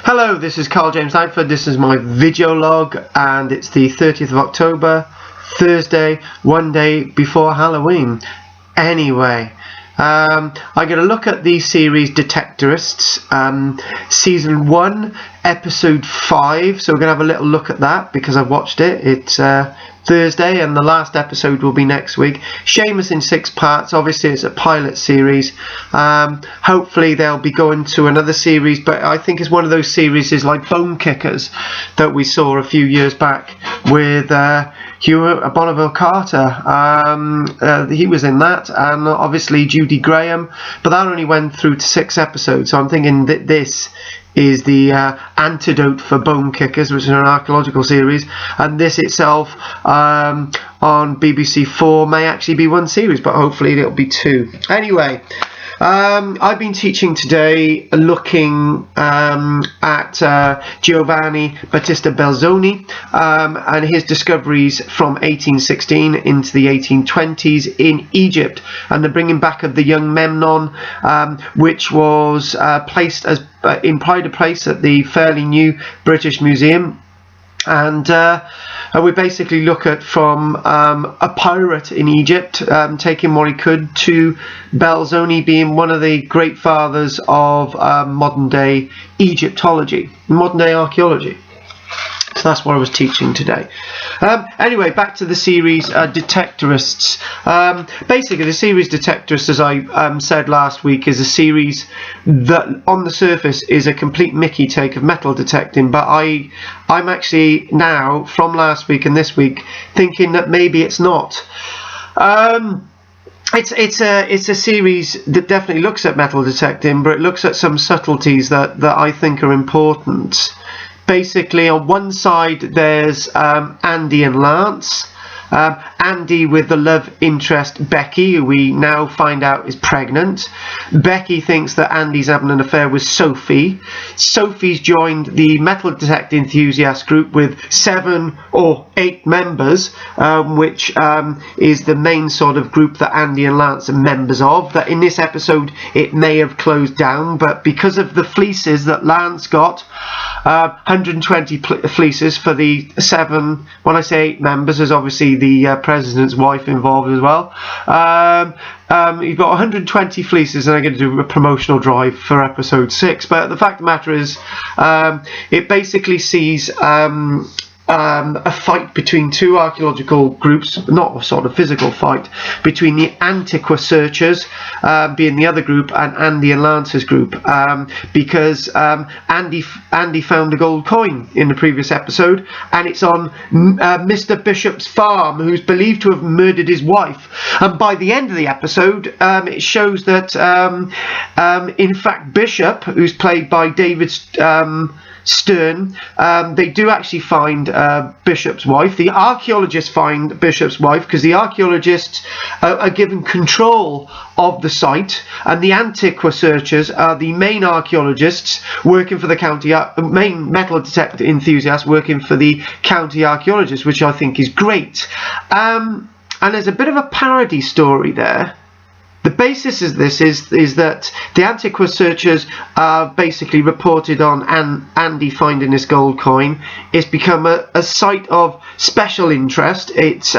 Hello, this is Karl-James Langford. This is my video log, and it's the 30th of October, Thursday, one day before Halloween. Anyway, I get a look at the series Detectorists, Season 1, Episode 5. So we're going to have a little look at that because I've watched it. It's Thursday, and the last episode will be next week. Seamus in 6 parts. Obviously, it's a pilot series. Hopefully, they'll be going to another series, but I think it's one of those series is like Bone Kickers that we saw a few years back with Hugh Bonneville Carter. He was in that, and obviously Judy Graham, but that only went through to 6 episodes. So I'm thinking that this is the antidote for Bone Kickers, which is an archaeological series, and this itself on BBC 4 may actually be one series, but hopefully it'll be 2. Anyway, I've been teaching today looking at Giovanni Battista Belzoni and his discoveries from 1816 into the 1820s in Egypt, and the bringing back of the young Memnon, which was placed as in pride of place at the fairly new British Museum. And we basically look at from a pirate in Egypt taking what he could to Belzoni being one of the great fathers of modern day Egyptology, modern day archaeology. So that's what I was teaching today. Anyway, back to the series Detectorists. Basically, the series Detectorists, as I said last week, is a series that on the surface is a complete Mickey take of metal detecting, but I'm actually now, from last week and this week, thinking that maybe it's not. It's a series that definitely looks at metal detecting, but it looks at some subtleties that I think are important. Basically, on one side there's Andy and Lance. Andy with the love interest Becky, who we now find out is pregnant. Becky thinks that Andy's having an affair with Sophie. Sophie's joined the metal detecting enthusiast group with 7 or 8 members, which is the main sort of group that Andy and Lance are members of. That in this episode it may have closed down, but because of the fleeces that Lance got, 120 fleeces for the 7, when I say 8 members, there's obviously the president's wife involved as well. You've got 120 fleeces, and I'm going to do a promotional drive for episode 6. But the fact of the matter is, it basically sees a fight between 2 archaeological groups, not a sort of physical fight, between the Antiqua searchers, being the other group, and Andy and Lance's group, because Andy found a gold coin in the previous episode, and it's on Mr. Bishop's farm, who's believed to have murdered his wife. And by the end of the episode, it shows that in fact Bishop, who's played by David Stern, they do actually find Bishop's wife. The archaeologists find Bishop's wife because the archaeologists are given control of the site, and the Antiqua searchers are the main archaeologists working for the county, main metal detector enthusiasts working for the county archaeologists, which I think is great. And there's a bit of a parody story there. The basis of this is that the Antiqua searchers are basically reported on Andy finding this gold coin. It's become a site of special interest. It's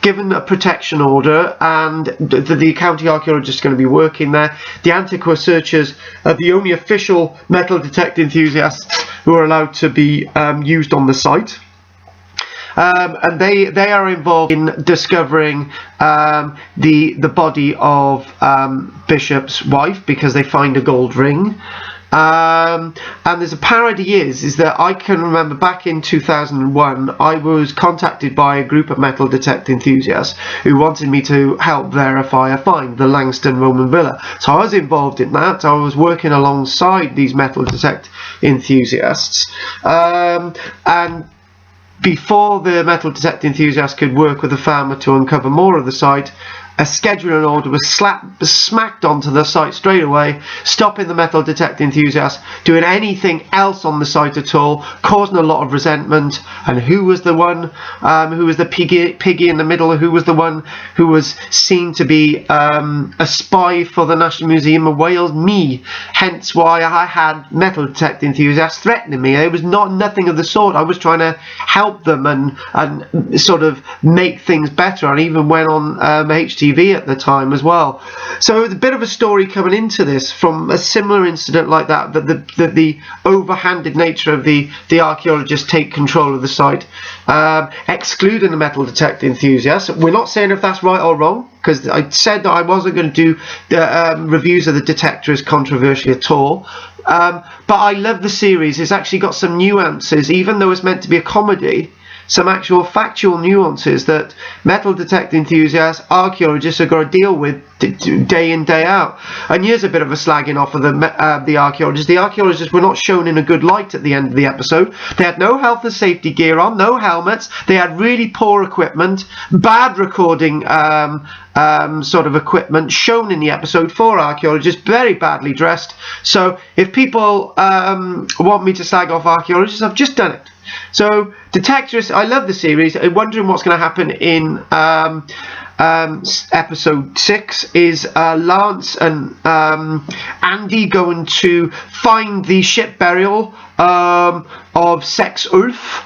given a protection order, and the county archaeologists are going to be working there. The Antiqua searchers are the only official metal detector enthusiasts who are allowed to be used on the site. And they are involved in discovering the body of Bishop's wife because they find a gold ring. And there's a parody is that I can remember back in 2001 I was contacted by a group of metal detector enthusiasts who wanted me to help verify a find, the Langston Roman Villa. So I was involved in that. I was working alongside these metal detector enthusiasts, and before the metal detector enthusiast could work with the farmer to uncover more of the site, a scheduling order was smacked onto the site straight away, stopping the metal detector enthusiasts doing anything else on the site at all, causing a lot of resentment. And who was the one, who was the piggy in the middle, who was the one who was seen to be a spy for the National Museum of Wales? Me. Hence why I had metal detector enthusiasts threatening me. It was nothing of the sort. I was trying to help them and sort of make things better. I even went on HTV at the time as well. So it was a bit of a story coming into this from a similar incident like that the overhanded nature of the archaeologists take control of the site, excluding the metal detector enthusiasts. We're not saying if that's right or wrong, because I said that I wasn't going to do reviews of the Detectorists controversy at all. But I love the series. It's actually got some nuances, even though it's meant to be a comedy. Some actual factual nuances that metal detector enthusiasts, archaeologists have got to deal with day in, day out. And here's a bit of a slagging off of the archaeologists. The archaeologists were not shown in a good light at the end of the episode. They had no health and safety gear on, no helmets. They had really poor equipment, bad recording sort of equipment shown in the episode for archaeologists, very badly dressed. So if people want me to slag off archaeologists, I've just done it. So Detectorists, I love the series. I'm wondering what's going to happen in episode 6. Is Lance and Andy going to find the ship burial of Sex Ulf?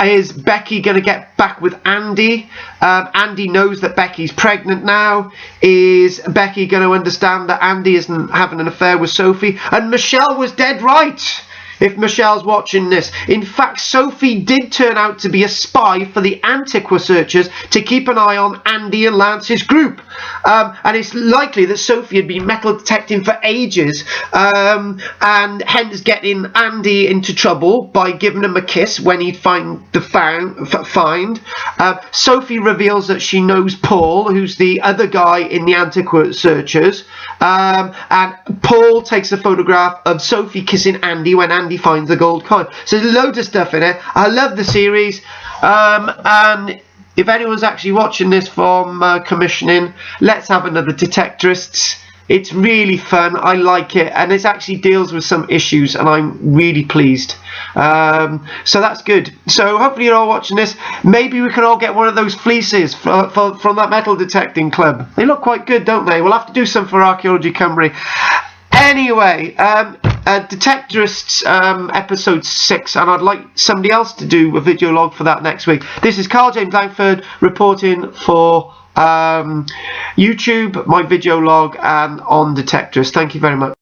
Is Becky going to get back with Andy? Andy knows that Becky's pregnant now. Is Becky going to understand that Andy isn't having an affair with Sophie? And Michelle was dead right. If Michelle's watching this. In fact, Sophie did turn out to be a spy for the Antiqua searchers to keep an eye on Andy and Lance's group. And it's likely that Sophie had been metal detecting for ages, and hence getting Andy into trouble by giving him a kiss when he'd find the find. Sophie reveals that she knows Paul, who's the other guy in the Antiqua searchers. And Paul takes a photograph of Sophie kissing Andy when Andy finds the gold coin. So there's loads of stuff in it. I love the series. And if anyone's actually watching this from commissioning, let's have another Detectorists. It's really fun. I like it, and it actually deals with some issues, and I'm really pleased. So that's good. So hopefully you're all watching this. Maybe we can all get one of those fleeces from that metal detecting club. They look quite good, don't they? We'll have to do some for Archaeology Cymru. Anyway, Detectorists episode 6, and I'd like somebody else to do a video log for that next week. This is Karl-James Langford reporting for YouTube, my video log, and on Detectorists. Thank you very much.